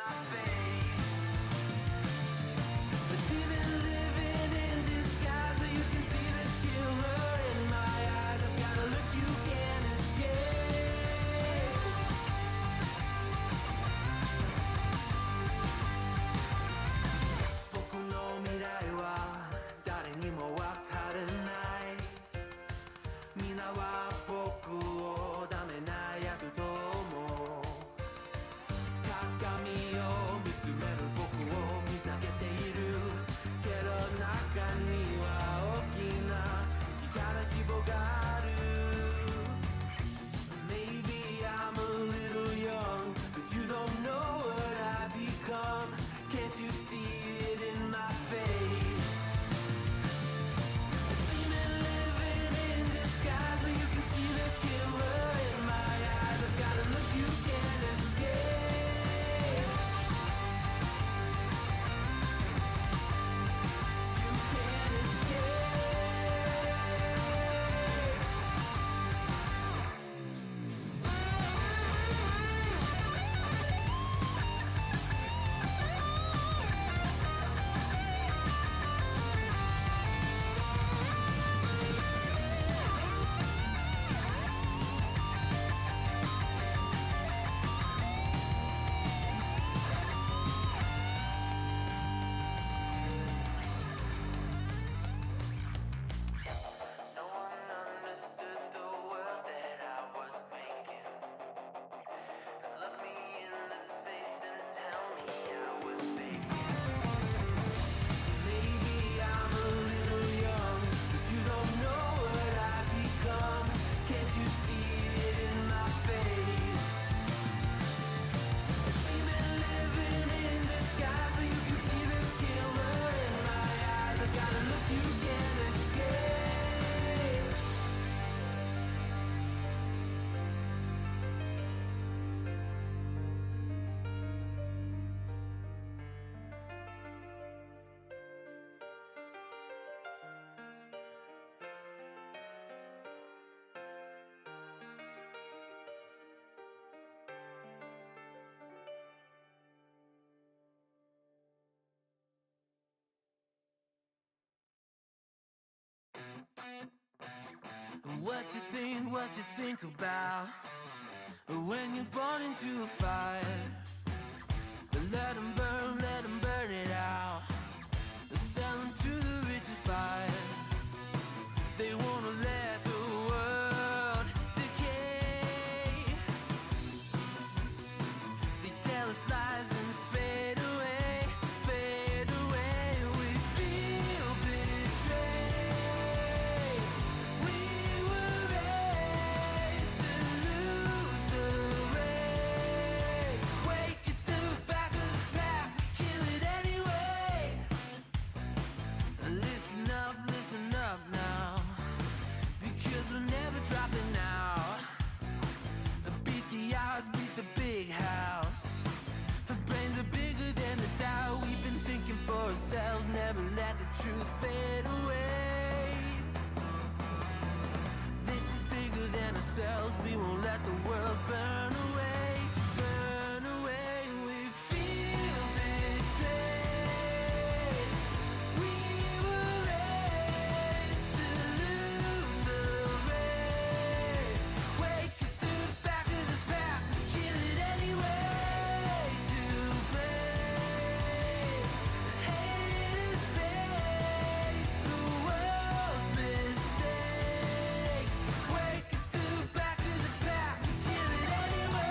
my face. A demon living in disguise, but you can see the killer in my eyes. I've got a look you can't escape. 僕の未来は誰にもわからない。皆は僕をダメなやつと思う。鏡を見つめる僕を見下げているけど中には大きな力希望がある。 Maybe I'm a little young, but you don't know what I've become. Can't you see it in my face? A demon living in disguise, but you can see the killer in my eyes. I've got a look you can't escape. You can't escape. No one understood the world that I was making. Look me in the face and tell me I was faking. Maybe I'm a little young, but you don't know what I've become. Can't you see it in my face? A demon living in disguise, but you can see the killer in my eyes. I got a look you can't escape. What you think about when you're born into a fire? Let them burn it out. Sell them to the richest buyer. They wanna let the world decay. They tell us lies and fade away, fade away. We feel betrayed. We were raised to lose the race. Wake at the back of the pack, kill it anyway. Listen up now, because we're never dropping out. Beat the odds, beat the big house. Our brains are bigger than the doubt. We've been thinking for ourselves, never let the truth fade away. This is bigger than ourselves, we won't let the world burn away, burn away. We feel betrayed. We were raised to lose the race. Wake at the back of the pack, kill it anyway. To play, haters face the world's mistakes. Wake at the back of the pack, kill it anyway.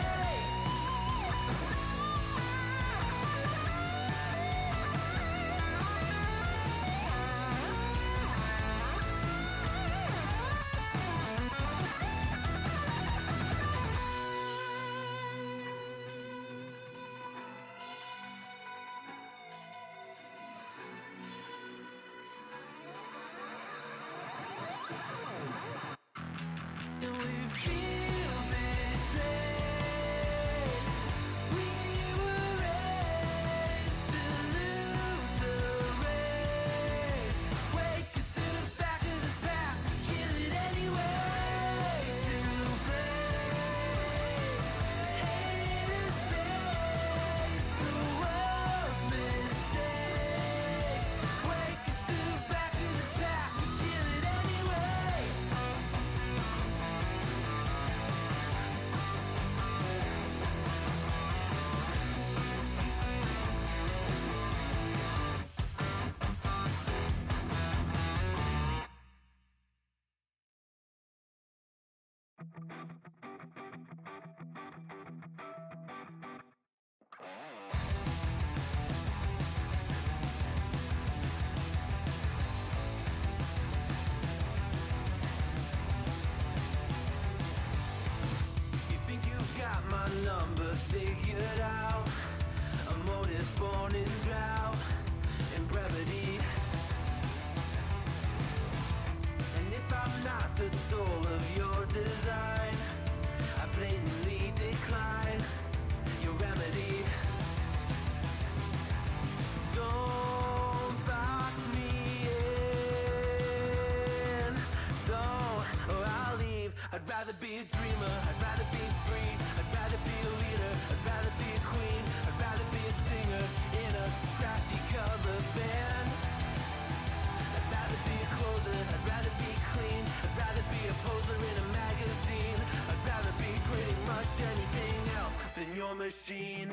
You think you've got my number figured out? A motive born in drought and brevity. And if I'm not the soul of your design, I blatantly decline your remedy. Don't box me in, don't, or I'll leave. I'd rather be a dreamer, I'd rather be free, I'd rather be a leader, I'd rather be a queen, I'd rather be a singer in a trashy cover band. I'd rather be a closer, I'd rather be clean, I'd rather be a poser in a magazine, I'd rather be pretty much anything else than your machine.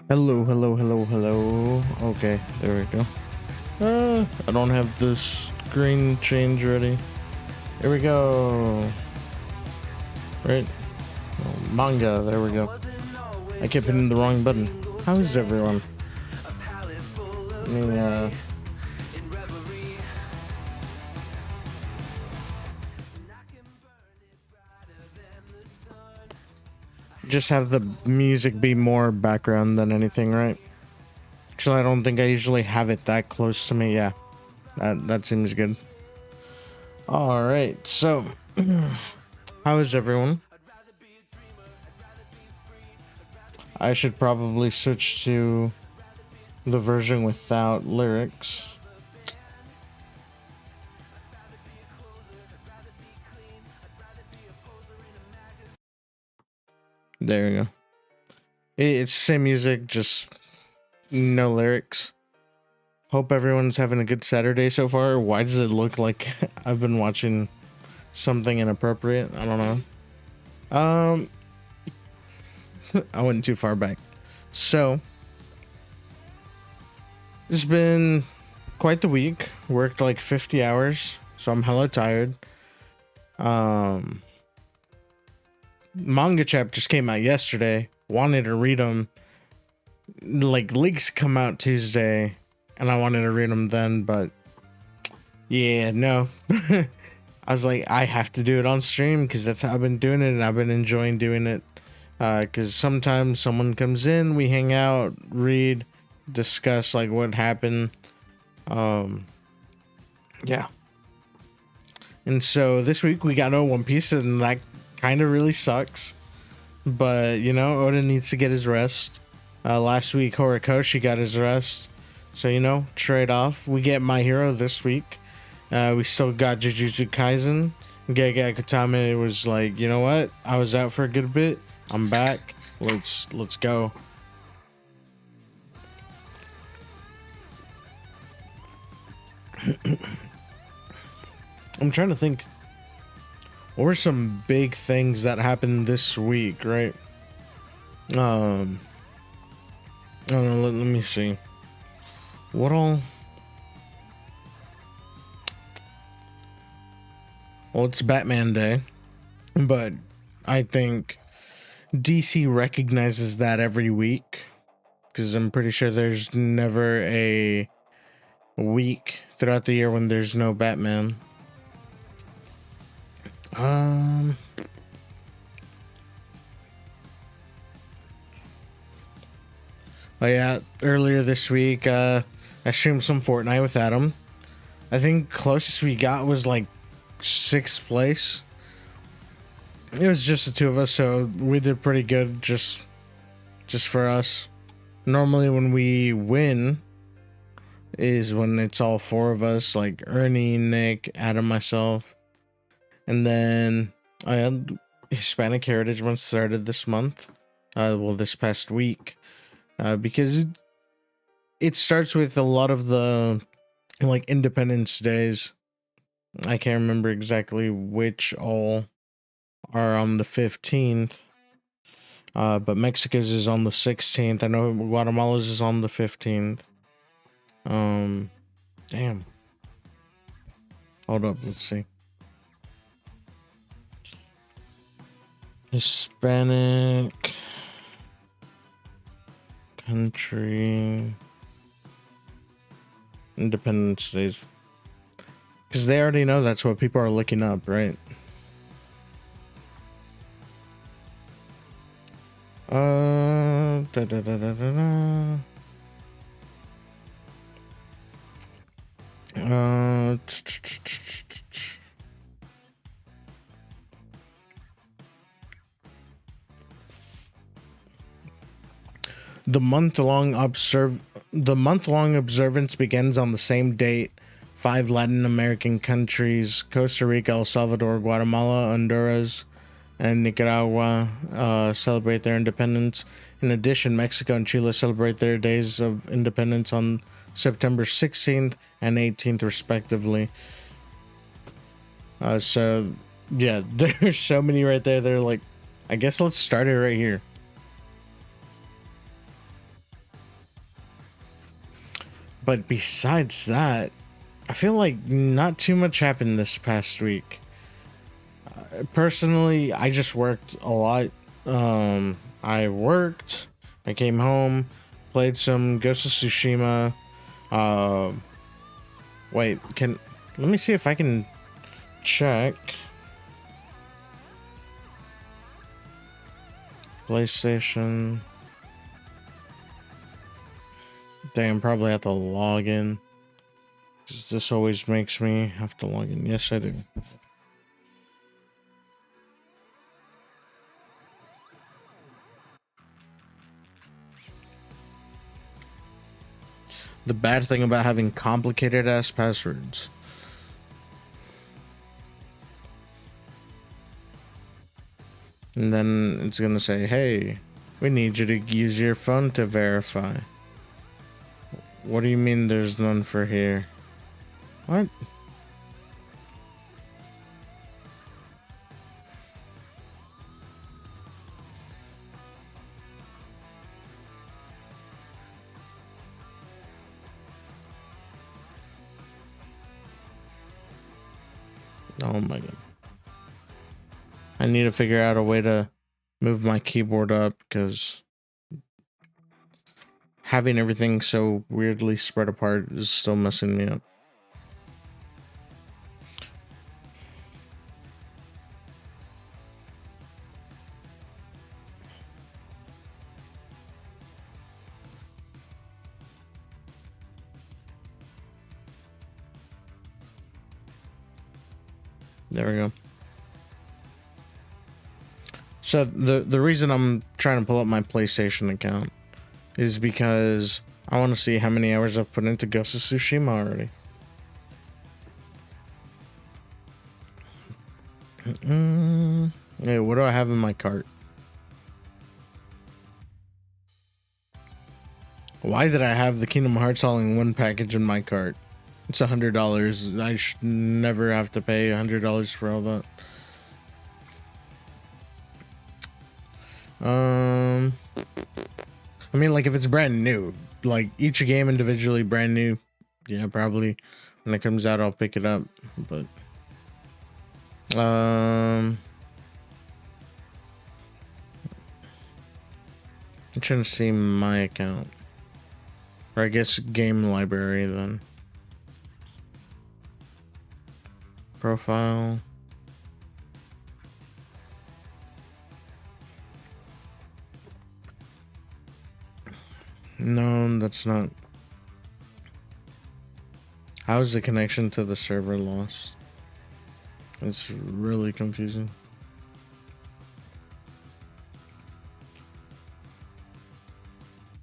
Hello, hello, hello, hello. Okay, there we go. I don't have the screen change ready. Here we go. Right? Oh, manga, there we go. I kept hitting the wrong button. How is everyone? Let me, just have the music be more background than anything, right? Actually, I don't think I usually have it that close to me. Yeah, that seems good. All right, so how is everyone? I should probably switch to the version without lyrics. There we go. It's the same music, just no lyrics. Hope everyone's having a good Saturday so far. Why does it look like I've been watching something inappropriate? I don't know. I went too far back. So, it's been quite the week. Worked like 50 hours, so I'm hella tired. Manga chapters came out yesterday. Wanted to read them. Like, leaks come out Tuesday, and I wanted to read them then, but yeah, no. I was like, I have to do it on stream because that's how I've been doing it, and I've been enjoying doing it. Because sometimes someone comes in, we hang out, read, discuss like what happened. Yeah. And so this week we got no One Piece, and that kind of really sucks. But, you know, Oda needs to get his rest. Last week, Horikoshi got his rest. So, you know, trade off. We get My Hero this week. We still got Jujutsu Kaisen. Gege Akutame was like, you know what? I was out for a good bit. I'm back. Let's go. I'm trying to think. What were some big things that happened this week, right? I don't know, let me see. What all? Well, it's Batman Day, but I think DC recognizes that every week, because I'm pretty sure there's never a week throughout the year when there's no Batman. Oh yeah, earlier this week, I streamed some Fortnite with Adam. I think closest we got was like 6th place. It was just the two of us, so we did pretty good just for us. Normally when we win is when it's all 4 of us, like Ernie, Nick, Adam, myself. And then I had Hispanic Heritage Month started this month. Well, this past week. Because it starts with a lot of the like Independence Days. I can't remember exactly which all are on the 15th. But Mexico's is on the 16th. I know Guatemala's is on the 15th. Damn. Hold up, let's see. Hispanic country independence days. Because they already know that's what people are looking up, right? Da, da, da, da, da, da. The month-long observance begins on the same date. 5 Latin American countries, Costa Rica, El Salvador, Guatemala, Honduras, and Nicaragua, celebrate their independence. In addition, Mexico and Chile celebrate their days of independence on September 16th and 18th, respectively. So, yeah, there's so many right there. They're like, I guess let's start it right here. But besides that, I feel like not too much happened this past week. Personally, I just worked a lot. I worked, I came home, played some Ghost of Tsushima. Wait, let me see if I can check. PlayStation. Damn, probably have to log in. Because this always makes me have to log in. Yes, I do. The bad thing about having complicated ass passwords. And then it's gonna say, hey, we need you to use your phone to verify. What do you mean there's none for here? What? Oh my god. I need to figure out a way to move my keyboard up because having everything so weirdly spread apart is still messing me up. There we go. So the reason I'm trying to pull up my PlayStation account is because I want to see how many hours I've put into Ghost of Tsushima already. Hey, what do I have in my cart? Why did I have the Kingdom Hearts All-in-One package in my cart? It's $100. I should never have to pay $100 for all that. I mean, like, if it's brand new, like, each game individually brand new, yeah, probably when it comes out, I'll pick it up, but, I'm trying to see my account, or I guess game library then. Profile. No, that's not. How is the connection to the server lost? It's really confusing.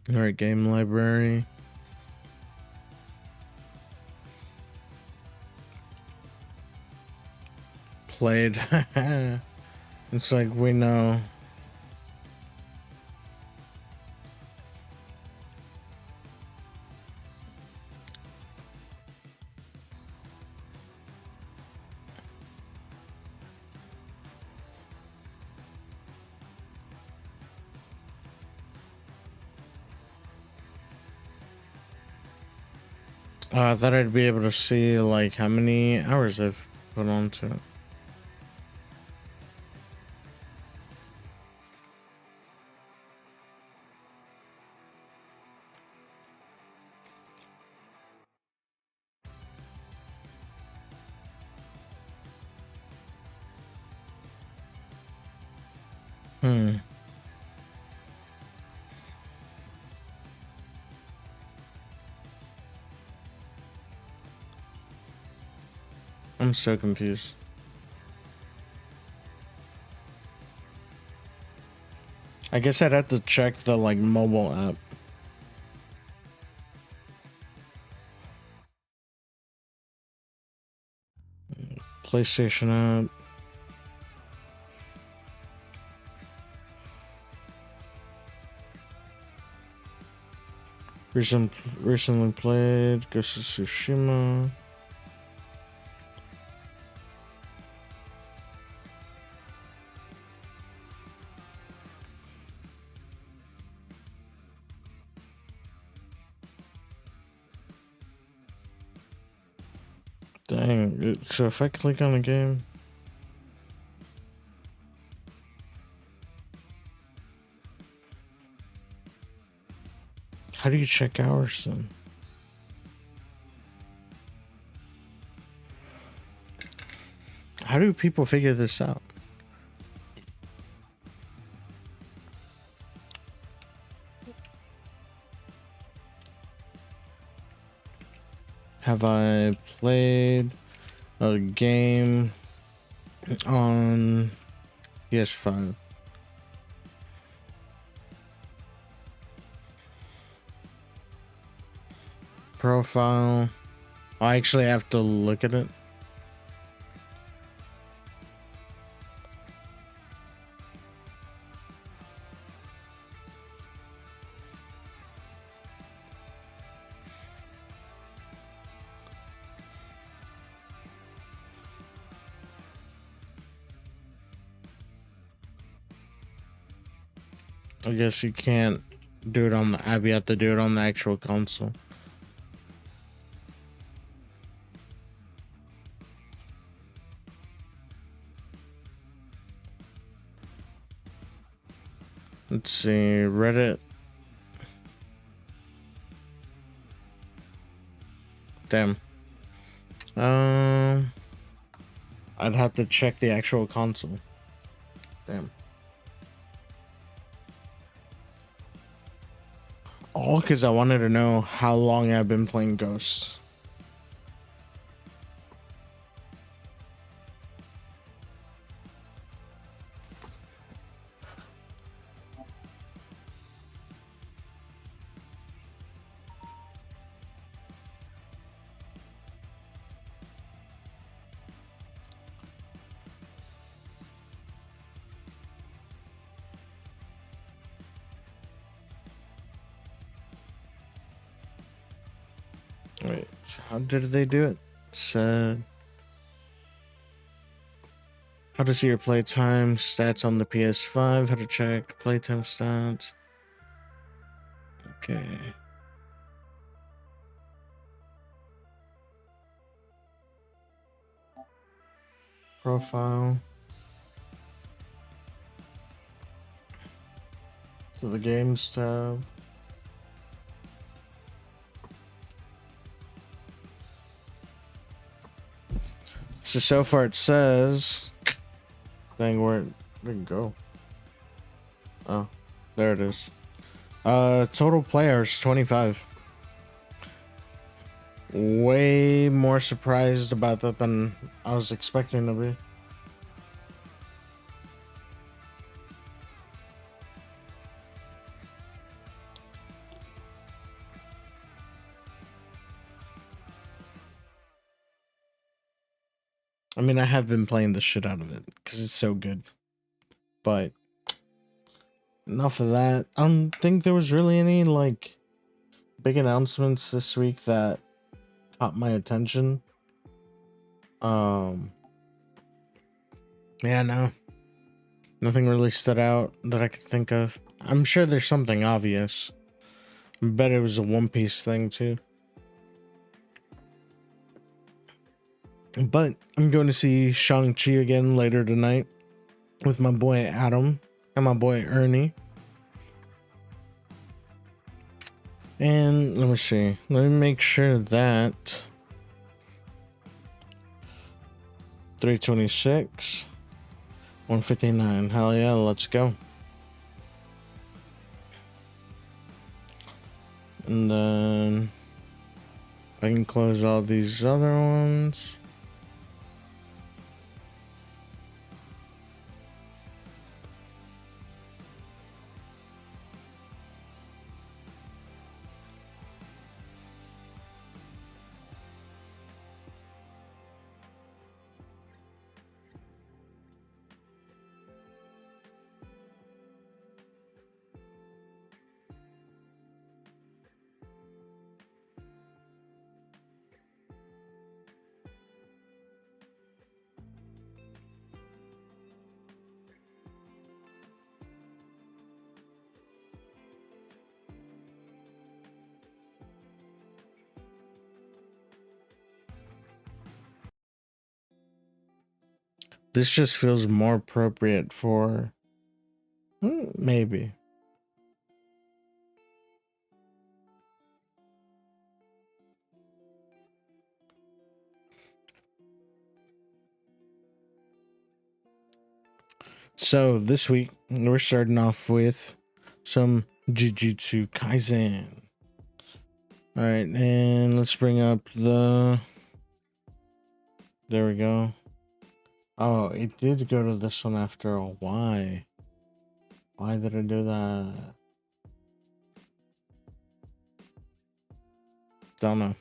Alright, game library. Played. It's like we know. I thought I'd be able to see like how many hours I've put onto it. Hmm. I'm so confused. I guess I'd have to check the like mobile app. PlayStation app. Recently played Ghost of Tsushima. Dang, so if I click on a game, how do you check hours then? How do people figure this out? Have I played a game on PS5? Profile. I actually have to look at it. I guess you can't do it on the app, you have to do it on the actual console. Let's see, Reddit. Damn. I'd have to check the actual console. Damn. All because I wanted to know how long I've been playing Ghost. Wait, so how did they do it? Said how to see your playtime stats on the PS5, how to check playtime stats. Okay. Profile. To the games tab. So far it says, dang, where it didn't go. Oh, there it is. Total players 25. Way more surprised about that than I was expecting to be. I mean, I have been playing the shit out of it because it's so good. But enough of that. I don't think there was really any like big announcements this week that caught my attention. Yeah, no. Nothing really stood out that I could think of. I'm sure there's something obvious. I bet it was a One Piece thing too. But I'm going to see Shang-Chi again later tonight with my boy Adam and my boy Ernie. And let me see. Let me make sure that 326, 159. Hell yeah, let's go. And then I can close all these other ones. This just feels more appropriate for maybe. So this week we're starting off with some Jujutsu Kaisen. All right, and let's bring up the. There we go. Oh, it did go to this one after all. Why? Why did it do that? Don't know.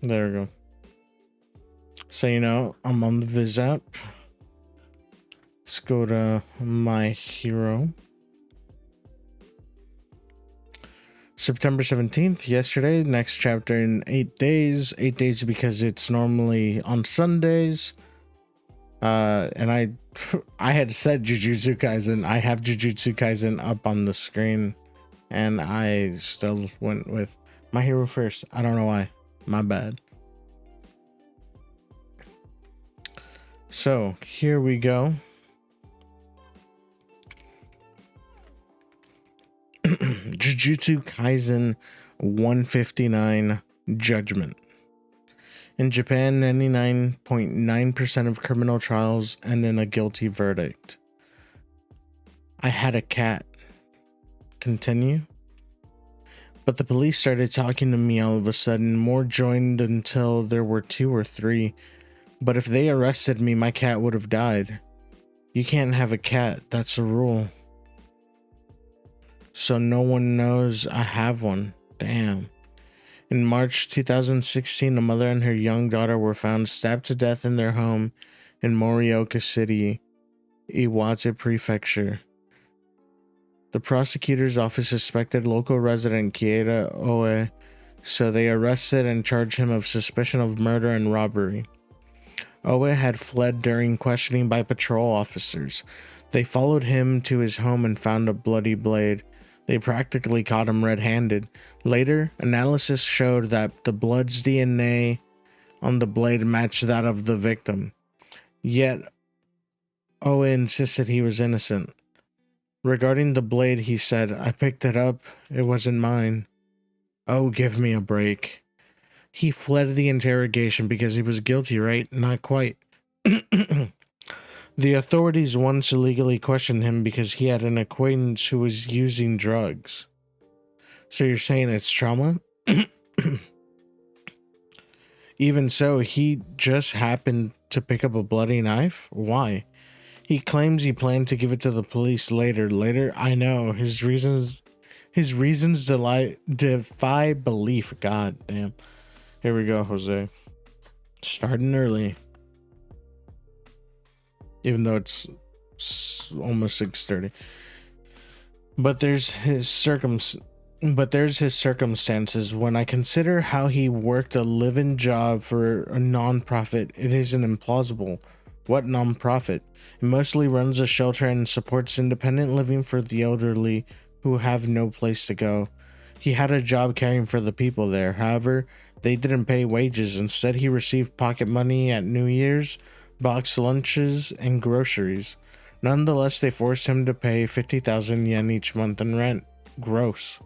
There we go. So, you know, I'm on the Viz app. Let's go to My Hero. September 17th, yesterday, next chapter in 8 days. 8 days because it's normally on Sundays. And I had said Jujutsu Kaisen. I have Jujutsu Kaisen up on the screen. And I still went with My Hero first. I don't know why. My bad. So, here we go. Jujutsu Kaisen 159 Judgment. In Japan, 99.9% of criminal trials end in a guilty verdict. I had a cat. Continue. But the police started talking to me all of a sudden. More joined until there were 2 or 3. But if they arrested me, my cat would have died. You can't have a cat. That's a rule. So no one knows I have one. Damn. In March 2016, a mother and her young daughter were found stabbed to death in their home in Morioka City, Iwate Prefecture. The prosecutor's office suspected local resident Kieda Oe, so they arrested and charged him of suspicion of murder and robbery. Oe had fled during questioning by patrol officers. They followed him to his home and found a bloody blade. They practically caught him red-handed. Later, analysis showed that the blood's DNA on the blade matched that of the victim. Yet, Oe insisted he was innocent. Regarding the blade, he said, "I picked it up. It wasn't mine." Oh, give me a break. He fled the interrogation because he was guilty, right? Not quite. The authorities once illegally questioned him because he had an acquaintance who was using drugs. So you're saying it's trauma? Even so, he just happened to pick up a bloody knife? Why? He claims he planned to give it to the police later. I know. His reasons defy belief. God damn. Here we go, Jose. Starting early. Even though it's almost 6:30. But there's his circumstances. When I consider how he worked a live-in job for a non-profit, it isn't implausible. What non-profit? It mostly runs a shelter and supports independent living for the elderly who have no place to go. He had a job caring for the people there. However, they didn't pay wages. Instead, he received pocket money at New Year's, boxed lunches, and groceries. Nonetheless, they forced him to pay 50,000 yen each month in rent. Gross.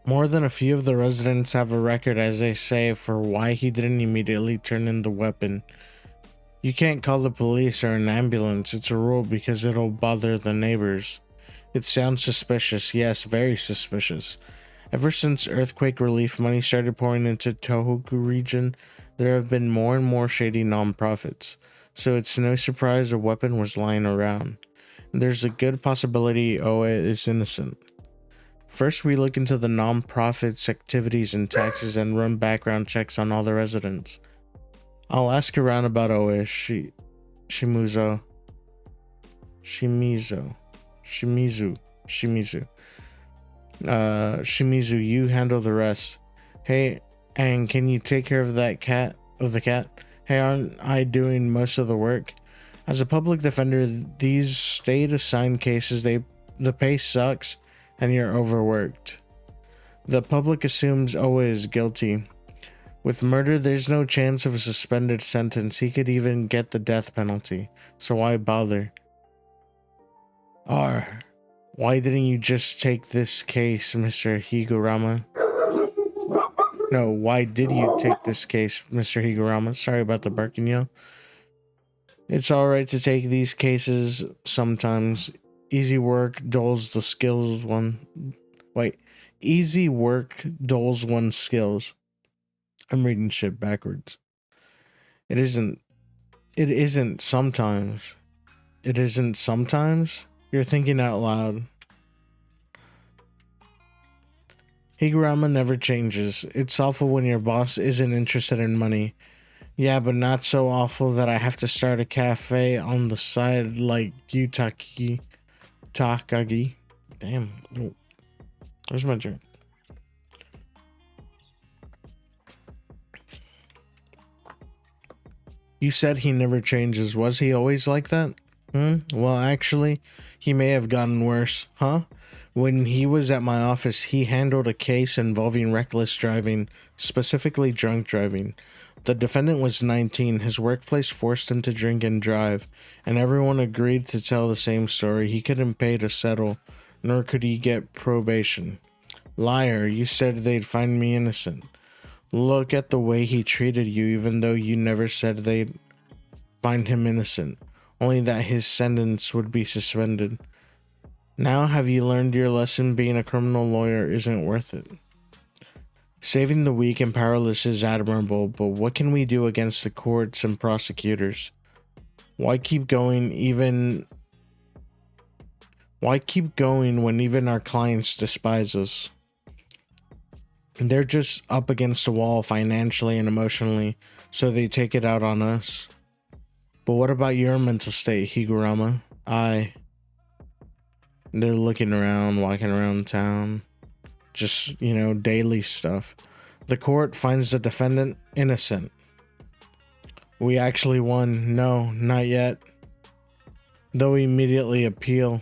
More than a few of the residents have a record, as they say, for why he didn't immediately turn in the weapon. You can't call the police or an ambulance, it's a rule because it'll bother the neighbors. It sounds suspicious, yes, very suspicious. Ever since earthquake relief money started pouring into Tohoku region, there have been more and more shady non-profits, so it's no surprise a weapon was lying around. There's a good possibility Oe is innocent. First, we look into the non-profit's activities and taxes and run background checks on all the residents. I'll ask around about Oe, Shimizu. Shimizu, you handle the rest. Hey, and can you take care of the cat? Hey, aren't I doing most of the work? As a public defender, these state-assigned cases, the pay sucks, and you're overworked. The public assumes Oe is guilty. With murder, there's no chance of a suspended sentence. He could even get the death penalty. So why bother? Why didn't you just take this case, Mr. Higurama? No, why did you take this case, Mr. Higurama? Sorry about the barking, yo. It's alright to take these cases sometimes. Easy work dulls the skills one. Wait. Easy work dulls one's skills. I'm reading shit backwards. It isn't sometimes. It isn't sometimes? You're thinking out loud. Higurama never changes. It's awful when your boss isn't interested in money. Yeah, but not so awful that I have to start a cafe on the side like Takagi. Damn. Where's my drink? You said he never changes. Was he always like that? Well, actually, he may have gotten worse. Huh? When he was at my office, he handled a case involving reckless driving, specifically drunk driving. The defendant was 19. His workplace forced him to drink and drive, and everyone agreed to tell the same story. He couldn't pay to settle, nor could he get probation. Liar, you said they'd find me innocent. Look at the way he treated you, even though you never said they'd find him innocent. Only that his sentence would be suspended. Now have you learned your lesson? Being a criminal lawyer isn't worth it. Saving the weak and powerless is admirable, but what can we do against the courts and prosecutors? Why keep going when even our clients despise us? They're just up against a wall financially and emotionally, so they take it out on us. But what about your mental state, Higurama? They're looking around, walking around town. Just, daily stuff. The court finds the defendant innocent. We actually won. No, not yet. Though we immediately appeal.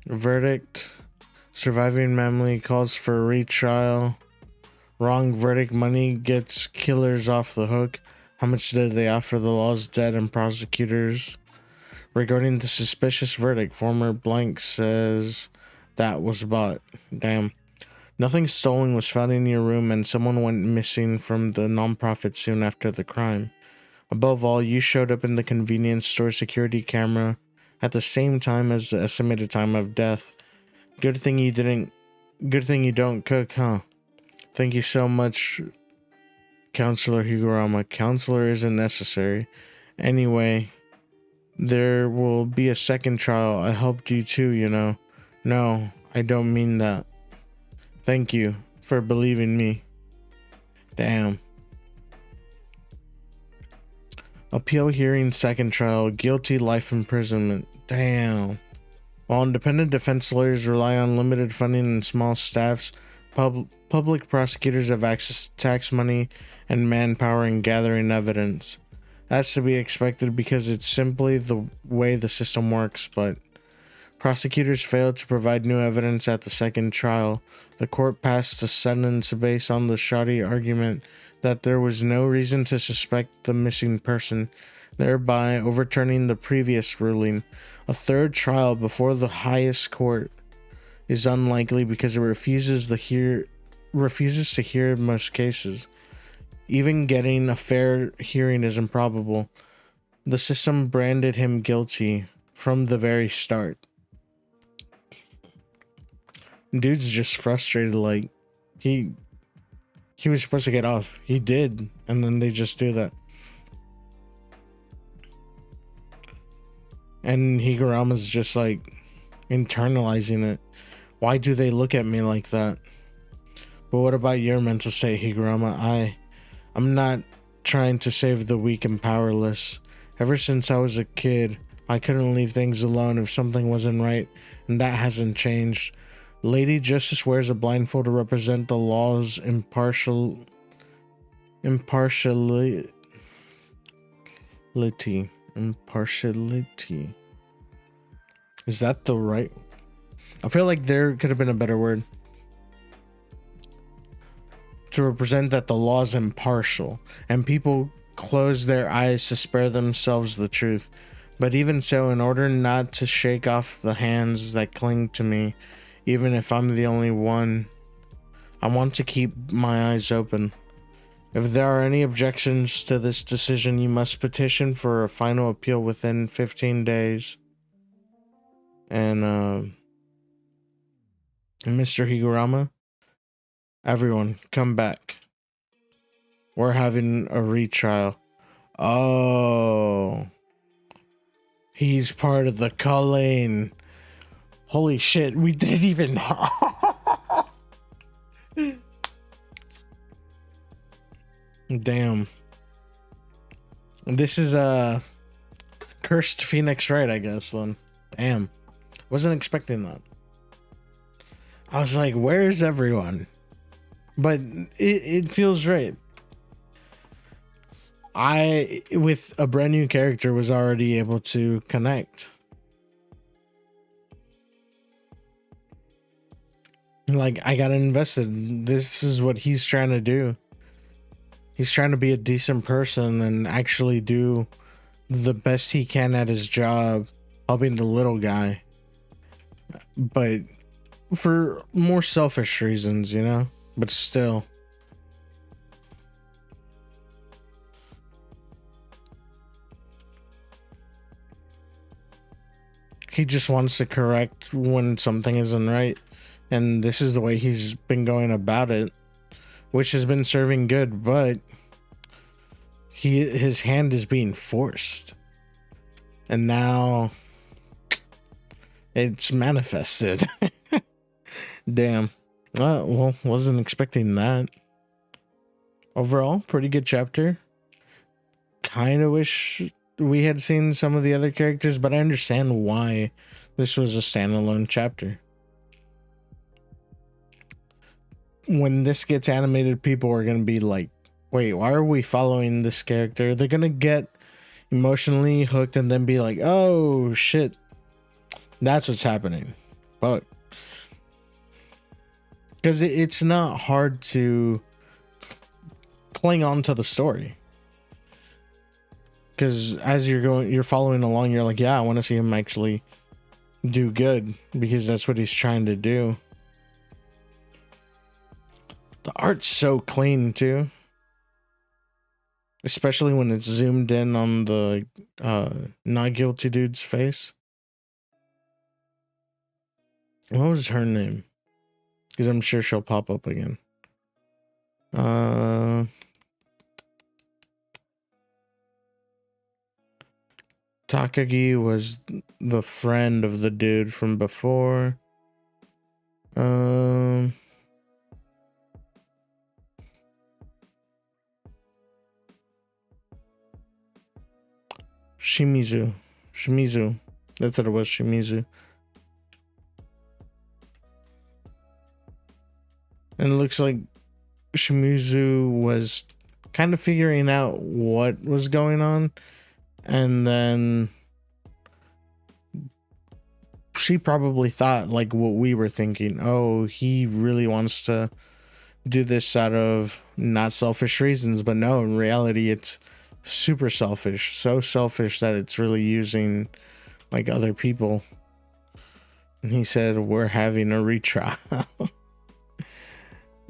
Verdict. Surviving family calls for a retrial. Wrong verdict. Money gets killers off the hook. How much did they offer the law's dead and prosecutors? Regarding the suspicious verdict, former blank says that was bought. Damn. Nothing stolen was found in your room, and someone went missing from the nonprofit soon after the crime. Above all, you showed up in the convenience store security camera at the same time as the estimated time of death. Good thing you don't cook, huh? Thank you so much, Counselor Higurama. Counselor isn't necessary. Anyway, there will be a second trial. I helped you too, No, I don't mean that. Thank you for believing me. Damn. Appeal hearing second trial. Guilty, life imprisonment. Damn. While independent defense lawyers rely on limited funding and small staffs, public prosecutors have access to tax money and manpower in gathering evidence. That's to be expected because it's simply the way the system works, but prosecutors failed to provide new evidence at the second trial. The court passed a sentence based on the shoddy argument that there was no reason to suspect the missing person, thereby overturning the previous ruling. A third trial before the highest court is unlikely because it refuses to hear most cases. Even getting a fair hearing is improbable. The system branded him guilty from the very start. Dude's just frustrated, like he was supposed to get off. He did, and then they just do that. And Higurama's just like internalizing it. Why do they look at me like that? But what about your mental state, Higurama? I'm not trying to save the weak and powerless. Ever since I was a kid, I couldn't leave things alone if something wasn't right, and that hasn't changed. Lady Justice wears a blindfold to represent the law's impartiality. Is that the right? I feel like there could have been a better word. To represent that the law is impartial, and people close their eyes to spare themselves the truth. But even so, in order not to shake off the hands that cling to me, even if I'm the only one, I want to keep my eyes open. If there are any objections to this decision, you must petition for a final appeal within 15 days. And Mr. Higurama, everyone, come back. We're having a retrial. Oh, he's part of the culling. Holy shit, we didn't even. Damn. This is a cursed Phoenix Wright, I guess, then. Damn. Wasn't expecting that. I was like, where's everyone? But it feels right. I, with a brand new character, was already able to connect. Like, I got invested. This is what he's trying to do. He's trying to be a decent person and actually do the best he can at his job, helping the little guy. But for more selfish reasons, you know? But still. He just wants to correct when something isn't right. And this is the way he's been going about it, which has been serving good, but his hand is being forced. And now it's manifested. Damn. Well, wasn't expecting that. Overall, pretty good chapter. Kind of wish we had seen some of the other characters, but I understand why this was a standalone chapter. When this gets animated, people are going to be like, wait, why are we following this character? They're going to get emotionally hooked and then be like, oh shit, that's what's happening. But because it's not hard to cling on to the story. Because as you're following along, you're like, yeah, I want to see him actually do good, because that's what he's trying to do. The art's so clean too, especially when it's zoomed in on the not guilty dude's face. What was her name? Because I'm sure she'll pop up again. Takagi was the friend of the dude from before. Shimizu. That's what it was, Shimizu. And it looks like Shimizu was kind of figuring out what was going on. And then she probably thought like what we were thinking. Oh, he really wants to do this out of not selfish reasons. But no, in reality, it's super selfish, so selfish that it's really using like other people. And he said, we're having a retrial.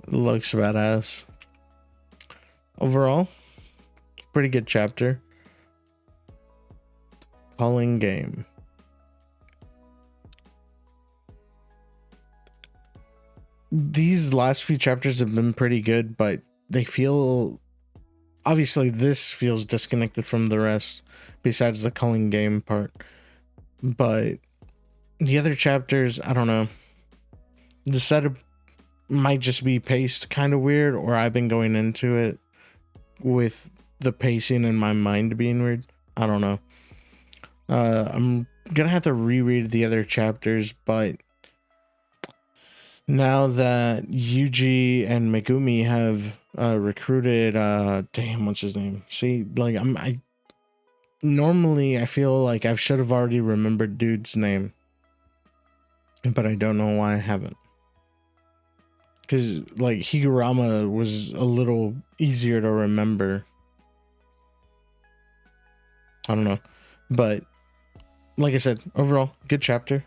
Looks badass. Overall, pretty good chapter. Calling game. These last few chapters have been pretty good, but they feel, obviously this feels disconnected from the rest besides the calling game part. But the other chapters, I don't know. The setup might just be paced kind of weird, or I've been going into it with the pacing in my mind being weird. I don't know. I'm gonna have to reread the other chapters, but now that Yuji and Megumi have recruited damn, what's his name? See, like normally I feel like I should have already remembered dude's name, but I don't know why I haven't. Because like Higurama was a little easier to remember. I don't know, but like I said, overall good chapter.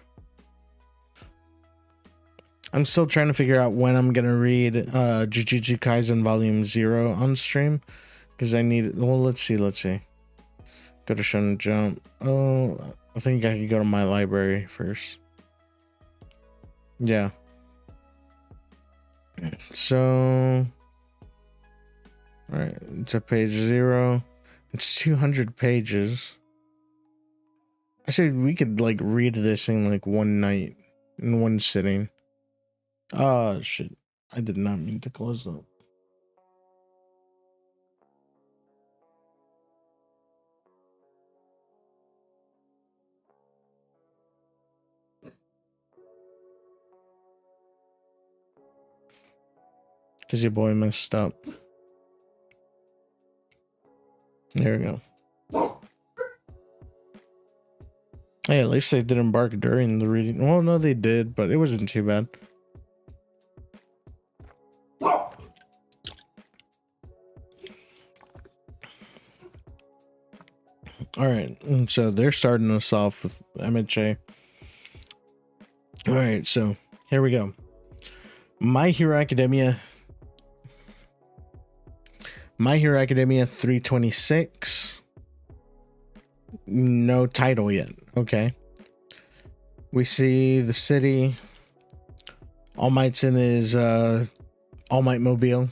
I'm still trying to figure out when I'm gonna read Jujutsu Kaisen Volume 0 on stream, because I need, well, let's see. Go to Shonen Jump. Oh, I think I could go to my library first. Yeah. So, all right, it's at page 0. It's 200 pages. I said we could like read this in like one night, in one sitting. Oh shit, I did not mean to close that. Because your boy messed up. There we go. Hey, at least they didn't bark during the reading. Well, no, they did, but it wasn't too bad. All right, and so they're starting us off with MHA. All right, so here we go. My Hero Academia 326. No title yet. Okay. We see the city. All Might's in his All Might mobile.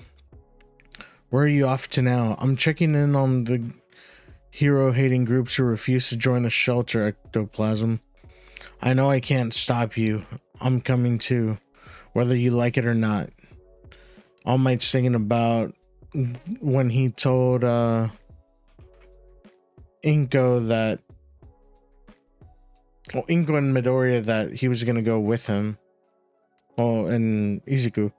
Where are you off to now? I'm checking in on the hero hating groups who refuse to join a shelter, Ectoplasm. I know I can't stop you. I'm coming too, whether you like it or not. All Might's thinking about when he told Inko that, well, Inko and Midoriya, that he was gonna go with him. Oh, and Izuku.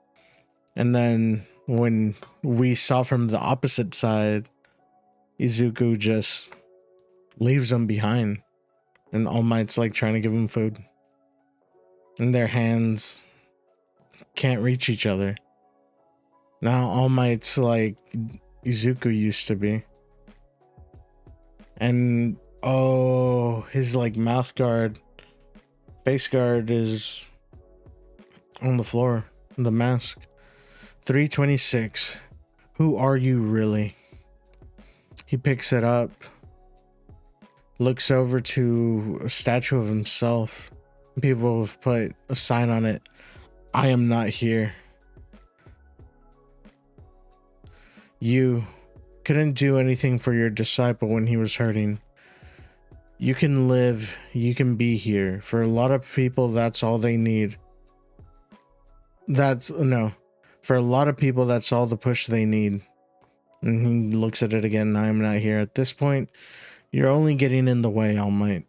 And then when we saw from the opposite side, Izuku just leaves him behind, and All Might's like trying to give him food, and their hands can't reach each other. Now All Might's like Izuku used to be, and oh, his like mouth guard, face guard is on the floor. The mask. 326. Who are you really? He picks it up, looks over to a statue of himself. People have put a sign on it. I am not here. You couldn't do anything for your disciple when he was hurting. You can live, you can be here. For a lot of people, that's all they need. For a lot of people, that's all the push they need. And he looks at it again. I am not here. At this point, you're only getting in the way, All Might.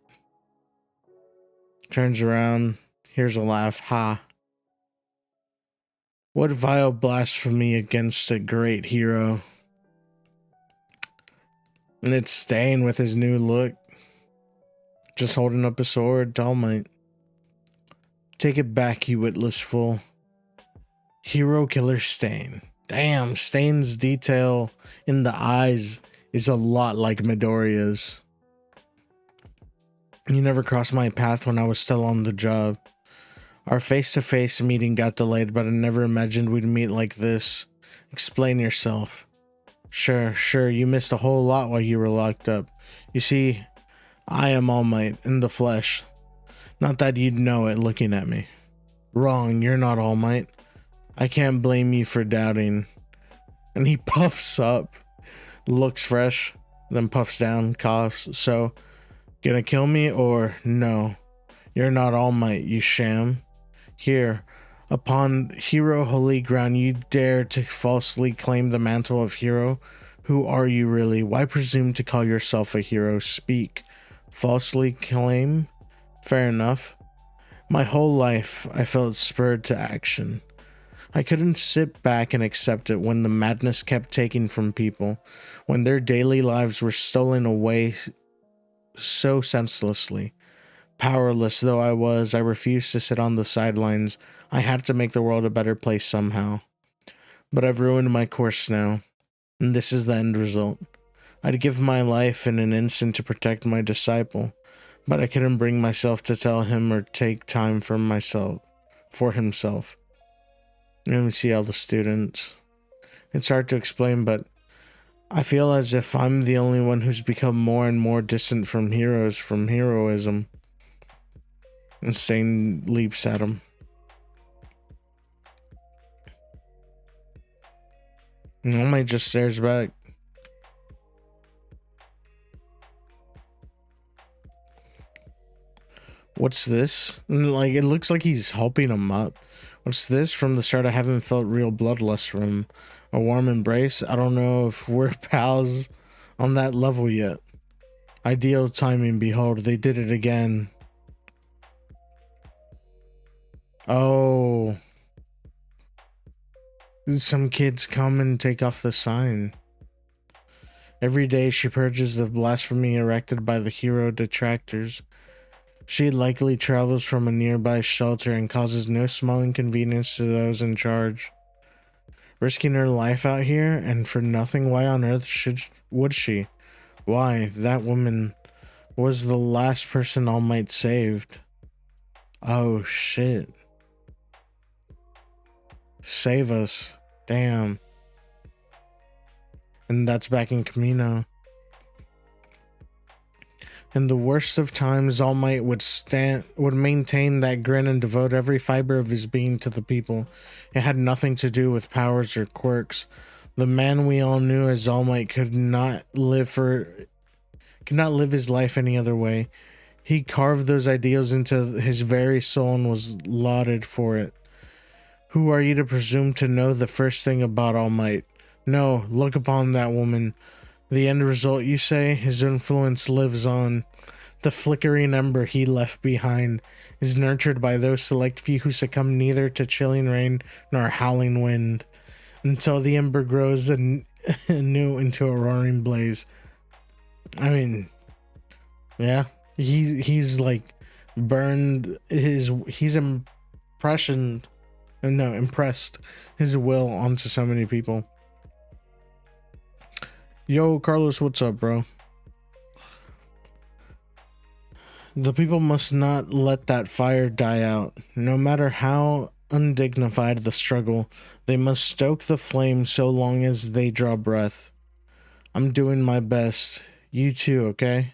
Turns around. Here's a laugh. Ha. What vile blasphemy against a great hero. And it's staying with his new look. Just holding up a sword to All Might. Take it back, you witless fool. Hero killer Stain. Damn, Stain's detail in the eyes is a lot like Midoriya's. You never crossed my path when I was still on the job. Our face-to-face meeting got delayed, but I never imagined we'd meet like this. Explain yourself. Sure, you missed a whole lot while you were locked up. You see, I am All Might in the flesh. Not that you'd know it looking at me. Wrong, you're not All Might. I can't blame you for doubting. And he puffs up, looks fresh, then puffs down, coughs. So, gonna kill me or no? You're not All Might, you sham. Here, upon hero holy ground, you dare to falsely claim the mantle of hero? Who are you really? Why presume to call yourself a hero? Speak. Falsely claim? Fair enough. My whole life, I felt spurred to action. I couldn't sit back and accept it when the madness kept taking from people, when their daily lives were stolen away so senselessly. Powerless though I was, I refused to sit on the sidelines. I had to make the world a better place somehow. But I've ruined my course now, and this is the end result. I'd give my life in an instant to protect my disciple, but I couldn't bring myself to tell him or take time for himself. Let me see all the students. It's hard to explain, but I feel as if I'm the only one who's become more and more distant from heroism. Insane leaps at him. All Might just stares back. What's this? Like, it looks like he's helping him up. What's this? From the start, I haven't felt real bloodlust from him. A warm embrace? I don't know if we're pals on that level yet. Ideal timing, behold, they did it again. Oh. Some kids come and take off the sign. Every day she purges the blasphemy erected by the hero detractors. She likely travels from a nearby shelter and causes no small inconvenience to those in charge. Risking her life out here, and for nothing. Why on earth would she? Why, that woman was the last person All Might saved. Oh shit. Save us. Damn. And that's back in Camino. In the worst of times, All Might would maintain that grin and devote every fiber of his being to the people. It had nothing to do with powers or quirks. The man we all knew as All Might could not live his life any other way. He carved those ideals into his very soul and was lauded for it. Who are you to presume to know the first thing about All Might? No, look upon that woman. The end result, you say? His influence lives on. The flickering ember he left behind is nurtured by those select few who succumb neither to chilling rain nor howling wind, until the ember grows anew into a roaring blaze. I mean, yeah, he's like burned he's impressed his will onto so many people. Yo, Carlos, what's up, bro? The people must not let that fire die out. No matter how undignified the struggle, they must stoke the flame so long as they draw breath. I'm doing my best. You too, okay?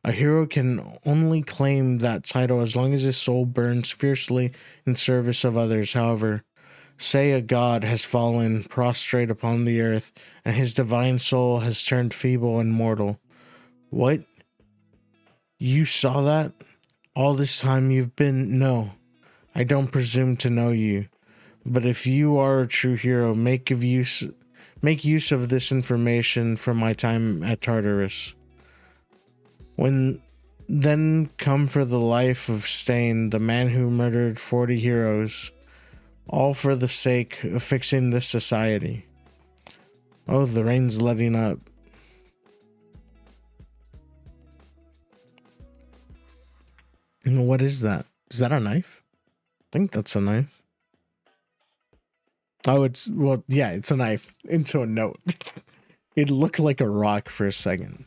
A hero can only claim that title as long as his soul burns fiercely in service of others. However, say a god has fallen prostrate upon the earth, and his divine soul has turned feeble and mortal. What? You saw that? All this time you've been... No, I don't presume to know you. But if you are a true hero, make use of this information from my time at Tartarus. Then come for the life of Stain, the man who murdered 40 heroes. All for the sake of fixing this society. Oh, the rain's letting up. What is that? Is that a knife? I think that's a knife. Oh, it's a knife into a note. It looked like a rock for a second.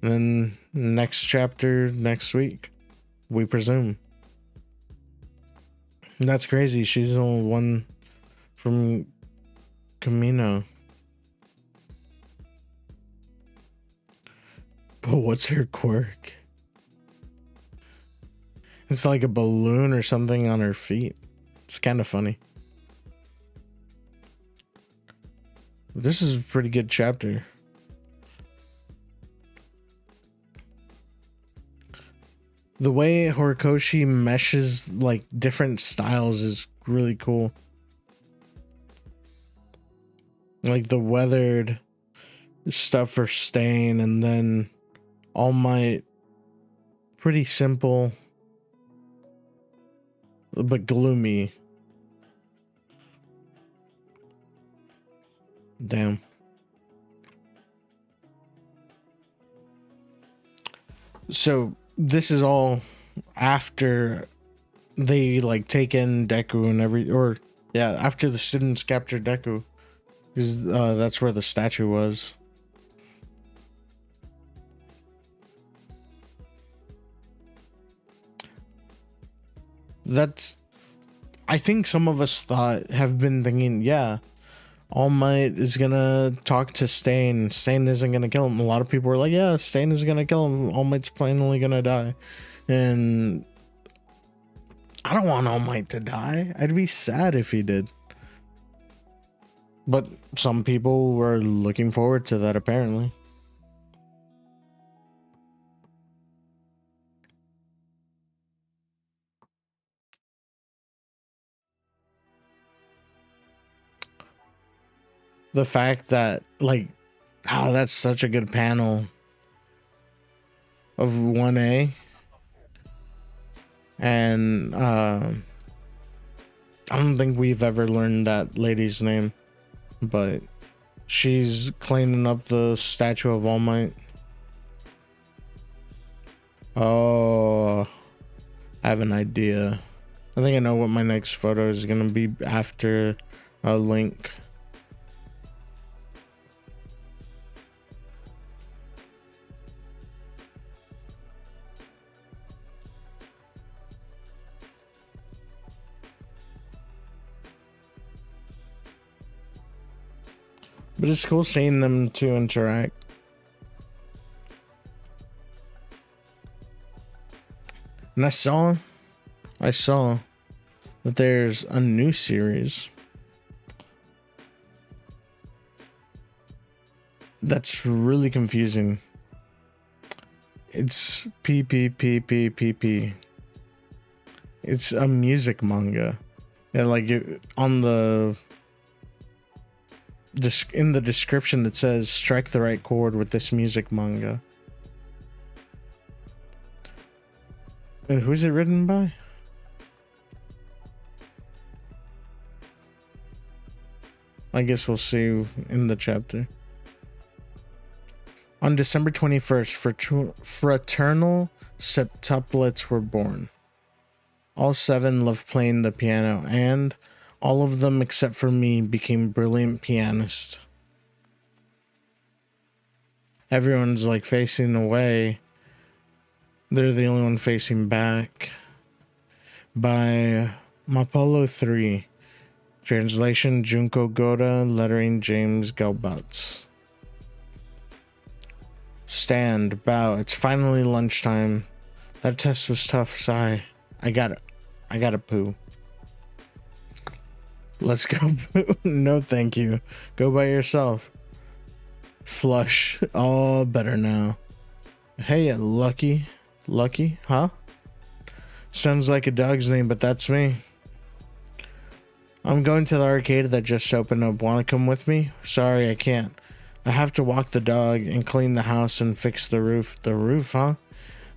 And then next chapter next week, we presume. That's crazy. She's the one from Camino. But what's her quirk? It's like a balloon or something on her feet. It's kind of funny. This is a pretty good chapter. The way Horikoshi meshes like different styles is really cool. Like the weathered stuff for Stain, and then All Might, pretty simple but gloomy. Damn. So this is all after they like take in Deku and after the students capture Deku, because that's where the statue was. I think some of us have been thinking, yeah, All Might is gonna talk to Stain. Stain isn't gonna kill him. A lot of people were like, yeah, Stain is gonna kill him. All Might's finally gonna die. And I don't want All Might to die. I'd be sad if he did. But some people were looking forward to that, apparently. The fact that, like, oh, that's such a good panel of 1A. And I don't think we've ever learned that lady's name, but she's cleaning up the statue of All Might. Oh, I have an idea. I think I know what my next photo is gonna be after a link. But it's cool seeing them two interact. And I saw that there's a new series that's really confusing. It's PPPPPP. It's a music manga. And like on the in the description it says strike the right chord with this music manga. And who's it written by? I guess we'll see in the chapter. On December 21st, fraternal septuplets were born. All 7 loved playing the piano, and all of them except for me became brilliant pianists. Everyone's like facing away. They're the only one facing back. By Mapolo 3. Translation Junko Goda. Lettering James Galbutz. Stand. Bow. It's finally lunchtime. That test was tough. Sigh. I gotta poo. Let's go poo. No thank you. Go by yourself. Flush. All better now. Hey, Lucky. Lucky? Huh? Sounds like a dog's name, but that's me. I'm going to the arcade that just opened up. Want to come with me? Sorry, I can't. I have to walk the dog and clean the house and fix the roof. The roof, huh?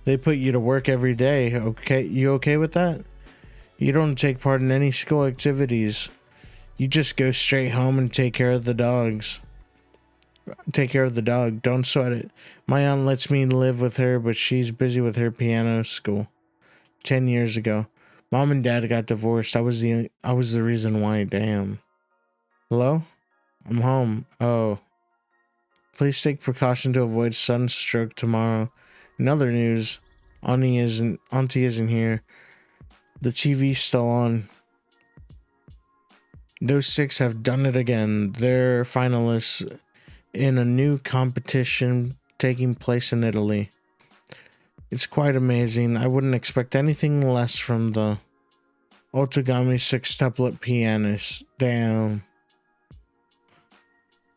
They put you to work every day. Okay, you okay with that? You don't take part in any school activities. You just go straight home and take care of the dogs. Take care of the dog. Don't sweat it. My aunt lets me live with her, but she's busy with her piano school. 10 years ago. Mom and Dad got divorced. I was the reason why. Damn. Hello? I'm home. Oh. Please take precaution to avoid sudden stroke tomorrow. In other news, Auntie isn't here. The TV's still on. Those 6 have done it again. They're finalists in a new competition taking place in Italy. It's quite amazing. I wouldn't expect anything less from the Otogami sextuplet pianists. Damn.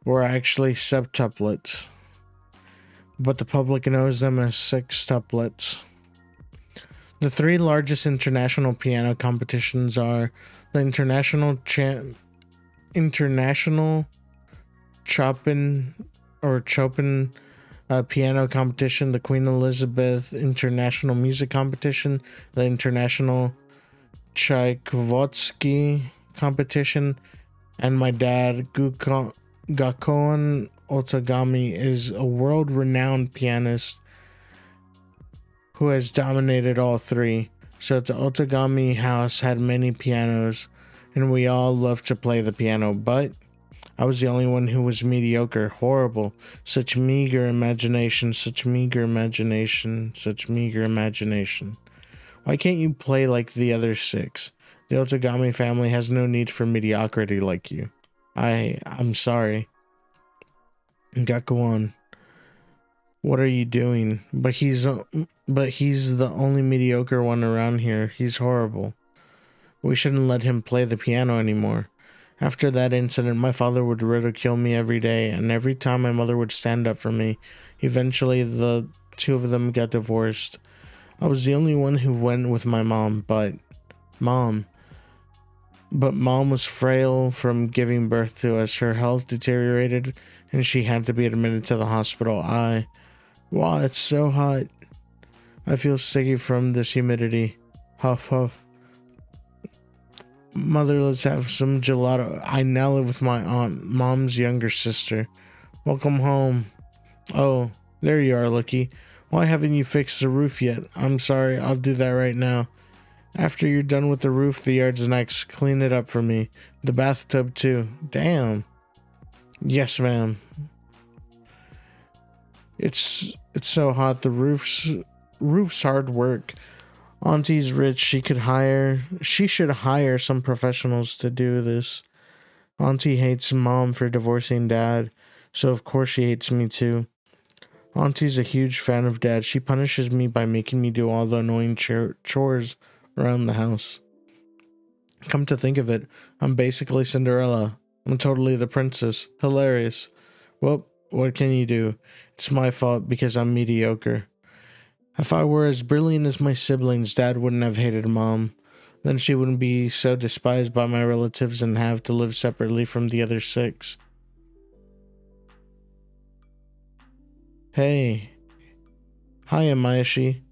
We're actually septuplets, but the public knows them as sextuplets. The 3 largest international piano competitions are the International Chopin Piano Competition, the Queen Elizabeth International Music Competition, the International Tchaikovsky Competition, and my dad, Gakon Otogami, is a world-renowned pianist who has dominated all 3. So the Otogami house had many pianos, and we all loved to play the piano, but I was the only one who was mediocre, horrible. Such meager imagination, such meager imagination, such meager imagination. Why can't you play like the other 6? The Otogami family has no need for mediocrity like you. I'm sorry. Gakuan, what are you doing? But he's the only mediocre one around here. He's horrible. We shouldn't let him play the piano anymore. After that incident, my father would ridicule me every day, and every time my mother would stand up for me. Eventually, the 2 of them got divorced. I was the only one who went with my mom, but mom was frail from giving birth to us. Her health deteriorated, and she had to be admitted to the hospital. Wow, it's so hot. I feel sticky from this humidity. Huff, huff. Mother, let's have some gelato. I now live with my aunt, mom's younger sister. Welcome home. Oh, there you are, Lucky. Why haven't you fixed the roof yet? I'm sorry, I'll do that right now. After you're done with the roof, the yard's next. Clean it up for me. The bathtub, too. Damn. Yes, ma'am. It's so hot. The roof's hard work. Auntie's rich. She should hire some professionals to do this. Auntie hates mom for divorcing dad, so of course she hates me too. Auntie's a huge fan of dad. She punishes me by making me do all the annoying chores around the house. Come to think of it, I'm basically Cinderella. I'm totally the princess. Hilarious. Well, what can you do? It's my fault because I'm mediocre. If I were as brilliant as my siblings, Dad wouldn't have hated Mom. Then she wouldn't be so despised by my relatives and have to live separately from the other 6. Hey. Hi, Amayashi.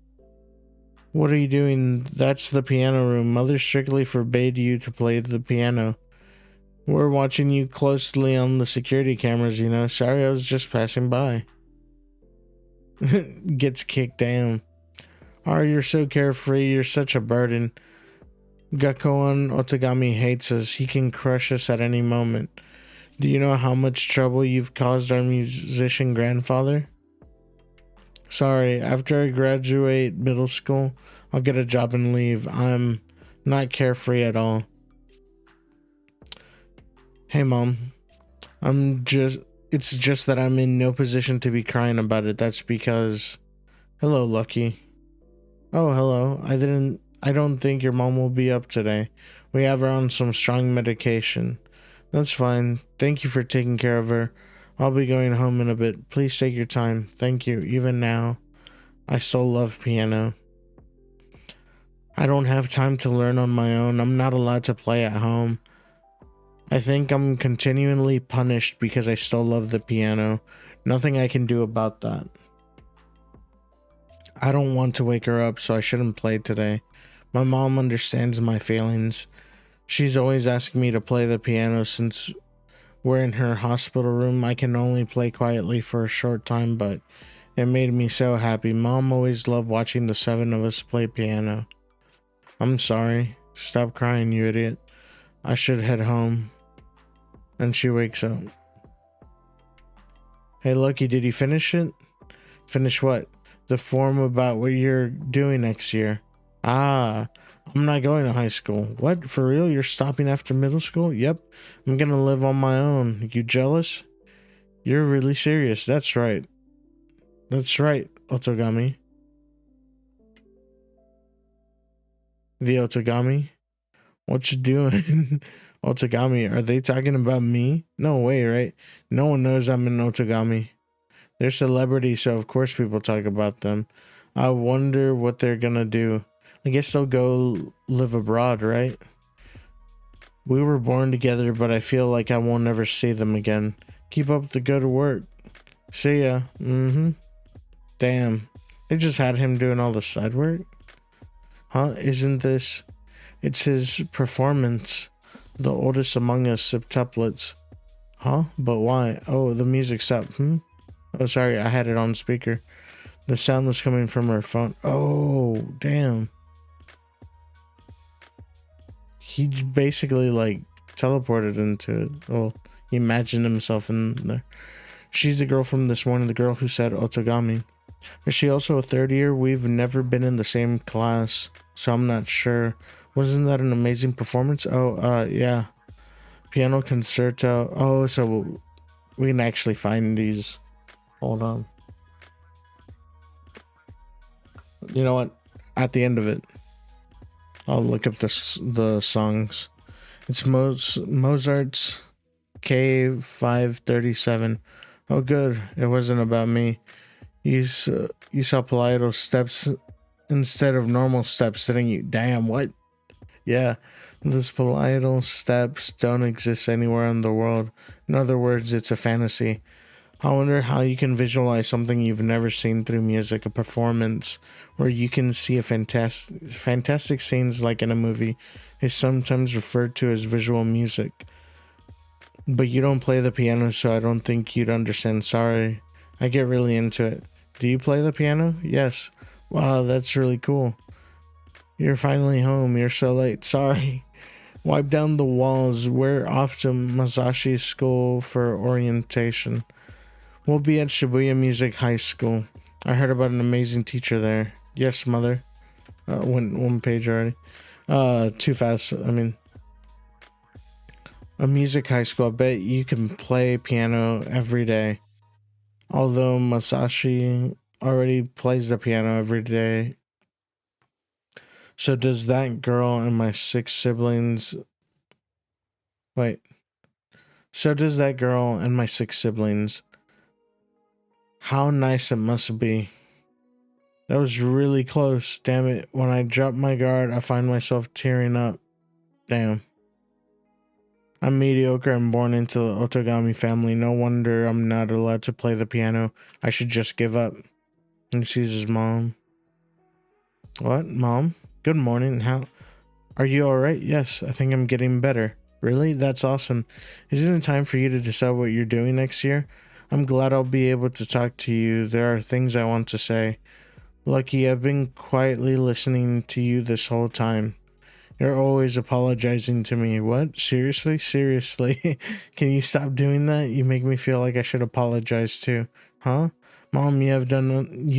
What are you doing? That's the piano room. Mother strictly forbade you to play the piano. We're watching you closely on the security cameras, you know. Sorry, I was just passing by. Gets kicked down. Oh, you're so carefree. You're such a burden. Gakon Otogami hates us. He can crush us at any moment. Do you know how much trouble you've caused our musician grandfather? Sorry, after I graduate middle school, I'll get a job and leave. I'm not carefree at all. Hey, Mom. It's just that I'm in no position to be crying about it. That's because... Hello, Lucky. Oh, hello. I don't think your mom will be up today. We have her on some strong medication. That's fine. Thank you for taking care of her. I'll be going home in a bit. Please take your time. Thank you. Even now, I still love piano. I don't have time to learn on my own. I'm not allowed to play at home. I think I'm continually punished because I still love the piano. Nothing I can do about that. I don't want to wake her up, so I shouldn't play today. My mom understands my feelings. She's always asking me to play the piano since we're in her hospital room. I can only play quietly for a short time, but it made me so happy. Mom always loved watching the 7 of us play piano. I'm sorry. Stop crying, you idiot. I should head home. And she wakes up. Hey, Lucky, did you finish it? Finish what? The form about what you're doing next year. Ah, I'm not going to high school. What? For real? You're stopping after middle school? Yep. I'm gonna live on my own. You jealous? You're really serious. That's right. That's right, Otogami. The Otogami? What you doing? Otogami, are they talking about me? No way, right? No one knows I'm an Otogami. They're celebrities, so of course people talk about them. I wonder what they're gonna do. I guess they'll go live abroad, right? We were born together, but I feel like I won't ever see them again. Keep up the good work. See ya. Damn. They just had him doing all the side work? Huh? Isn't this... It's his performance. The oldest among us septuplets. Huh? But why? Oh, the music stopped. Oh, sorry, I had it on speaker. The sound was coming from her phone. Oh, damn. He basically, like, teleported into it. Oh, he imagined himself in there. She's the girl from this morning, the girl who said Otogami. Is she also a third year? We've never been in the same class, so I'm not sure. Wasn't that an amazing performance? Oh, yeah. Piano concerto. Oh, so we can actually find these. Hold on. You know what? At the end of it, I'll look up the songs. It's Mozart's K537. Oh, good. It wasn't about me. You saw Palato steps instead of normal steps, didn't you? Damn, what? Yeah, those Palato steps don't exist anywhere in the world. In other words, it's a fantasy. I wonder how you can visualize something you've never seen through music, a performance where you can see a fantastic scenes like in a movie is sometimes referred to as visual music. But you don't play the piano, so I don't think you'd understand. Sorry. I get really into it. Do you play the piano? Yes. Wow, that's really cool. You're finally home. You're so late. Sorry. Wipe down the walls. We're off to Masashi's school for orientation. We'll be at Shibuya Music High School. I heard about an amazing teacher there. Yes, mother. One page already. Too fast. I mean, a music high school. I bet you can play piano every day. Although Masashi already plays the piano every day. So does that girl and my 6 siblings... Wait. So does that girl and my 6 siblings. How nice it must be. That was really close. Damn it. When I drop my guard, I find myself tearing up. Damn. I'm mediocre and born into the Otogami family. No wonder I'm not allowed to play the piano. I should just give up. And he sees his mom. What? Mom? Good morning. How? Are you alright? Yes, I think I'm getting better. Really? That's awesome. Isn't it time for you to decide what you're doing next year? I'm glad I'll be able to talk to you. There are things I want to say. Lucky, I've been quietly listening to you this whole time. You're always apologizing to me. What? Seriously? Seriously? Can you stop doing that? You make me feel like I should apologize too. Huh? Mom, you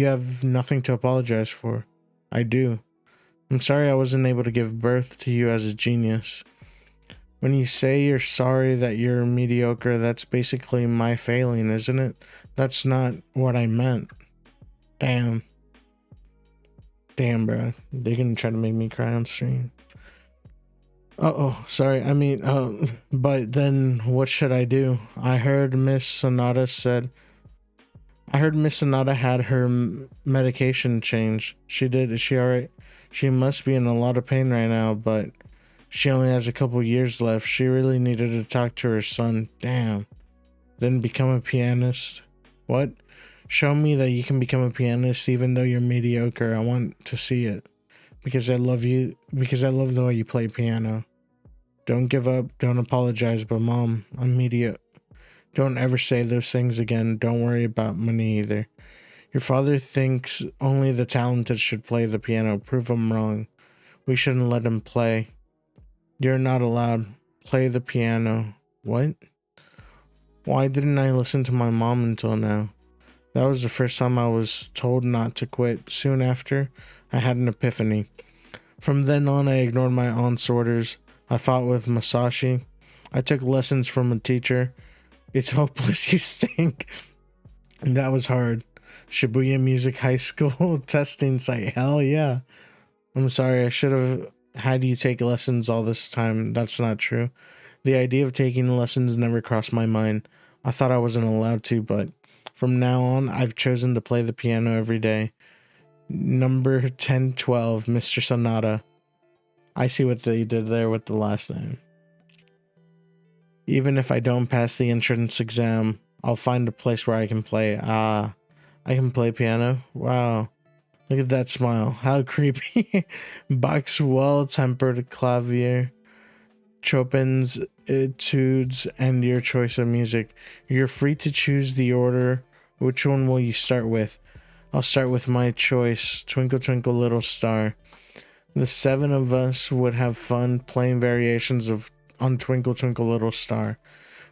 have nothing to apologize for. I do. I'm sorry I wasn't able to give birth to you as a genius. When you say you're sorry that you're mediocre, that's basically my failing, isn't it? That's not what I meant. Damn. Damn, bro. They're gonna try to make me cry on stream. Sorry. I mean, but then what should I do? I heard Miss Sonata had her medication changed. She did. Is she alright? She must be in a lot of pain right now, but she only has a couple years left. She really needed to talk to her son. Damn. Then become a pianist. What? Show me that you can become a pianist even though you're mediocre. I want to see it. Because I love you. Because I love the way you play piano. Don't give up. Don't apologize. But Mom, I'm mediocre. Don't ever say those things again. Don't worry about money either. Your father thinks only the talented should play the piano. Prove him wrong. We shouldn't let him play. You're not allowed. Play the piano. What? Why didn't I listen to my mom until now? That was the first time I was told not to quit. Soon after, I had an epiphany. From then on, I ignored my aunt's orders. I fought with Masashi. I took lessons from a teacher. It's hopeless, you stink. That was hard. Shibuya Music High School testing site. Hell yeah. I'm sorry, I should have had you take lessons all this time. That's not true. The idea of taking lessons never crossed my mind. I thought I wasn't allowed to, but from now on, I've chosen to play the piano every day. Number 1012, Mr. Sonata. I see what they did there with the last name. Even if I don't pass the entrance exam, I'll find a place where I can play. I can play piano? Wow. Look at that smile. How creepy. Bach's well-tempered clavier, Chopin's etudes, and your choice of music. You're free to choose the order. Which one will you start with? I'll start with my choice, Twinkle Twinkle Little Star. The 7 of us would have fun playing variations on Twinkle Twinkle Little Star.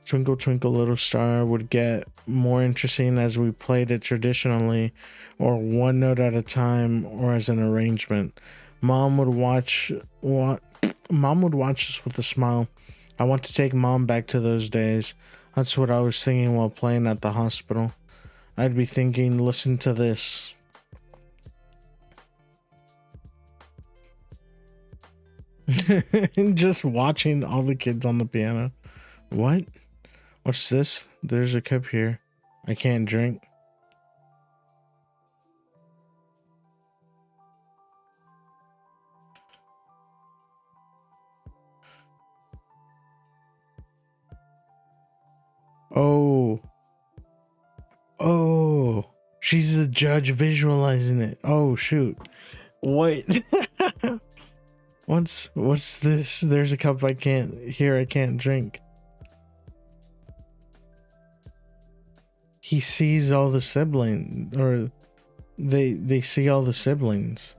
Twinkle Twinkle Little Star would get more interesting as we played it traditionally, or one note at a time, or as an arrangement. Mom would watch us with a smile. I want to take Mom back to those days. That's what I was thinking while playing at the hospital. I'd be thinking, listen to this. Just watching all the kids on the piano. What? What's this? There's a cup here. I can't drink. Oh. Oh. She's the judge visualizing it. Oh, shoot. Wait. What's this? There's a cup I can't drink. He sees all the siblings, or they see all the siblings.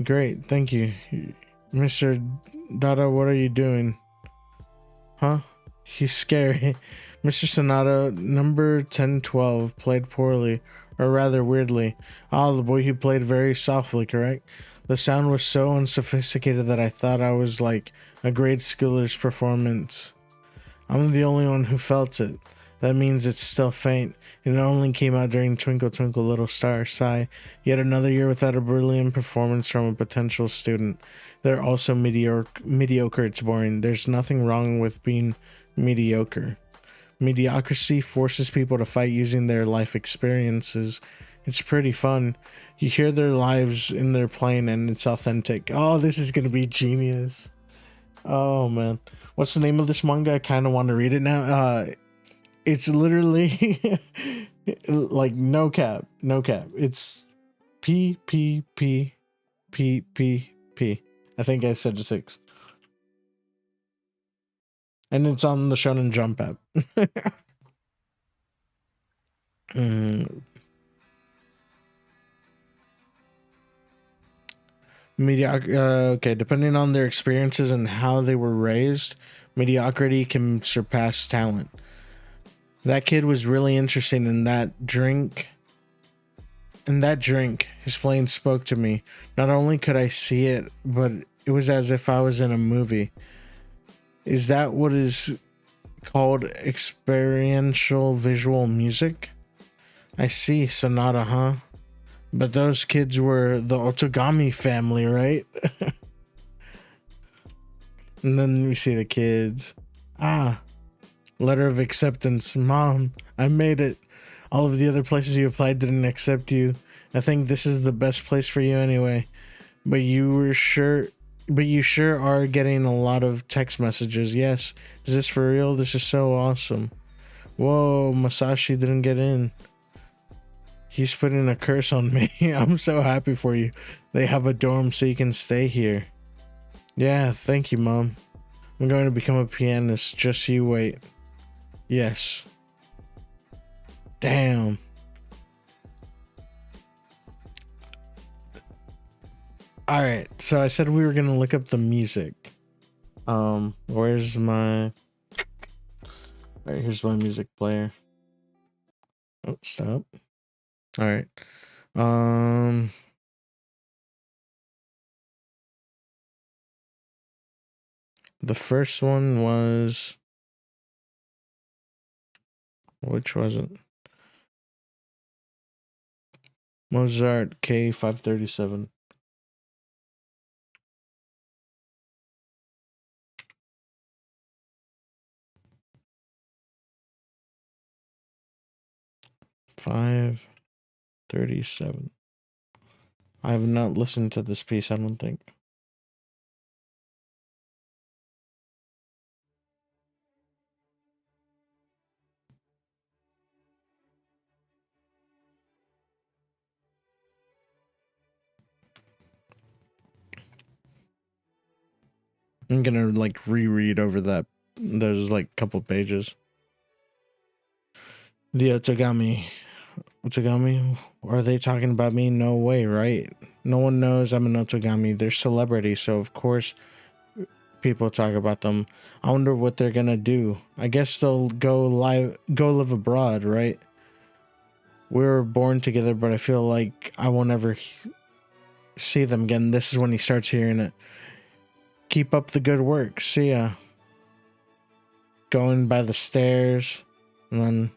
Great, thank you. Mr. Dada, what are you doing? Huh? He's scary. Mr. Sonata, number 1012, played poorly, or rather weirdly. Ah, the boy who played very softly, correct? The sound was so unsophisticated that I thought I was like a grade schooler's performance. I'm the only one who felt it. That means it's still faint. It only came out during Twinkle Twinkle Little Star. Sigh. Yet another year without a brilliant performance from a potential student. They're also mediocre. It's boring. There's nothing wrong with being mediocre. Mediocrity forces people to fight using their life experiences. It's pretty fun. You hear their lives in their playing and it's authentic. Oh, this is gonna be genius. Oh man. What's the name of this manga? I kind of want to read it now. It's literally like no cap. It's P. I think I said 6. And it's on the Shonen Jump app. Okay, depending on their experiences and how they were raised, mediocrity can surpass talent. That kid was really interesting in that drink. His plane spoke to me. Not only could I see it, but it was as if I was in a movie. Is that what is called experiential visual music? I see, Sonata, huh? But those kids were the Otogami family, right? And then we see the kids. Letter of acceptance. Mom, I made it. All of the other places you applied didn't accept you. I think this is the best place for you anyway. But you sure are getting a lot of text messages. Yes. Is this for real? This is so awesome. Whoa, Masashi didn't get in. He's putting a curse on me. I'm so happy for you. They have a dorm so you can stay here. Yeah, thank you, Mom. I'm going to become a pianist. Just you wait. Yes. Damn. Alright, so I said we were going to look up the music. Where's my... Alright, here's my music player. Oh, stop. Alright. The first one was... Which was it? Mozart K537. $5.37. I have not listened to this piece, I don't think. I'm gonna like reread over those like couple pages. The Otogami. Are they talking about me? No way, right? No one knows I'm an Otogami. They're celebrities, so of course people talk about them. I wonder what they're gonna do. I guess they'll go live abroad, right? We were born together, but I feel like I won't ever see them again. This is when he starts hearing it. Keep up the good work. See ya. Going by the stairs, and then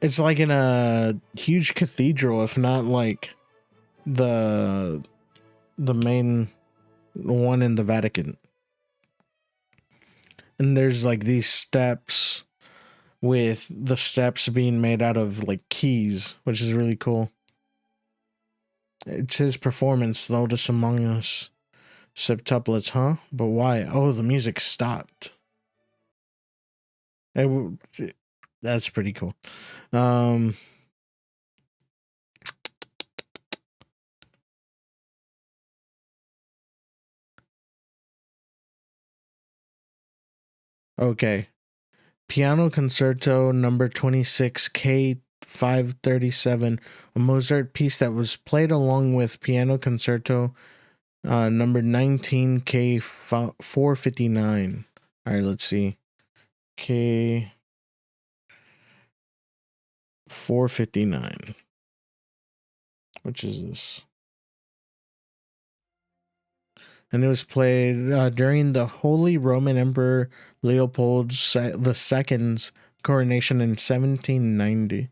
it's like in a huge cathedral, if not like the main one in the Vatican. And there's like these steps with the steps being made out of like keys, which is really cool. It's his performance, the oldest among us. Septuplets, huh? But why? Oh, the music stopped. That's pretty cool. Okay. Piano Concerto number 26 K537, a Mozart piece that was played along with Piano Concerto number 19 K459. All right, let's see. K459. Which is this? And it was played during the Holy Roman Emperor Leopold II's coronation in 1790.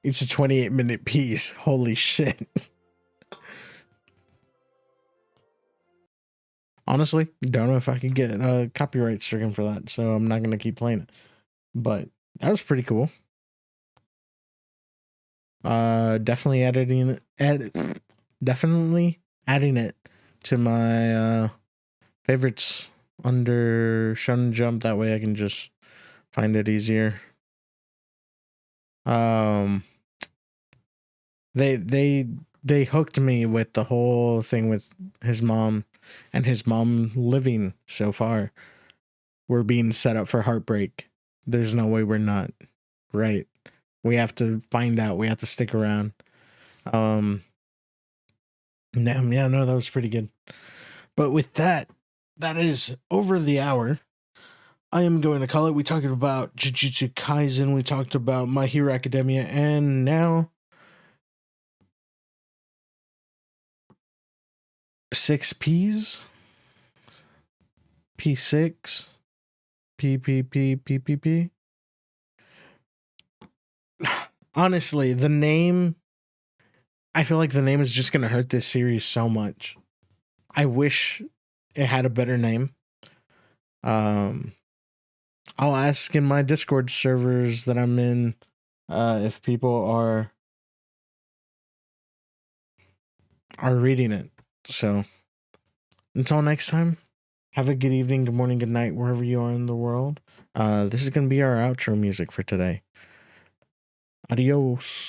It's a 28-minute piece. Holy shit. Honestly, don't know if I could get a copyright stricken for that, so I'm not going to keep playing it. But that was pretty cool. Definitely adding it to my favorites under Shonen Jump. That way I can just find it easier. They hooked me with the whole thing with his mom and his mom living so far. We're being set up for heartbreak. There's no way we're not. Right. We have to find out. We have to stick around. No, that was pretty good. But with that is over the hour. I am going to call it. We talked about Jujutsu Kaisen. We talked about My Hero Academia. And now 6Ps. P6. PPP. Honestly, the name... I feel like the name is just going to hurt this series so much. I wish it had a better name. I'll ask in my Discord servers that I'm in if people are reading it. So until next time, have a good evening, good morning, good night, wherever you are in the world. This is going to be our outro music for today. Adios.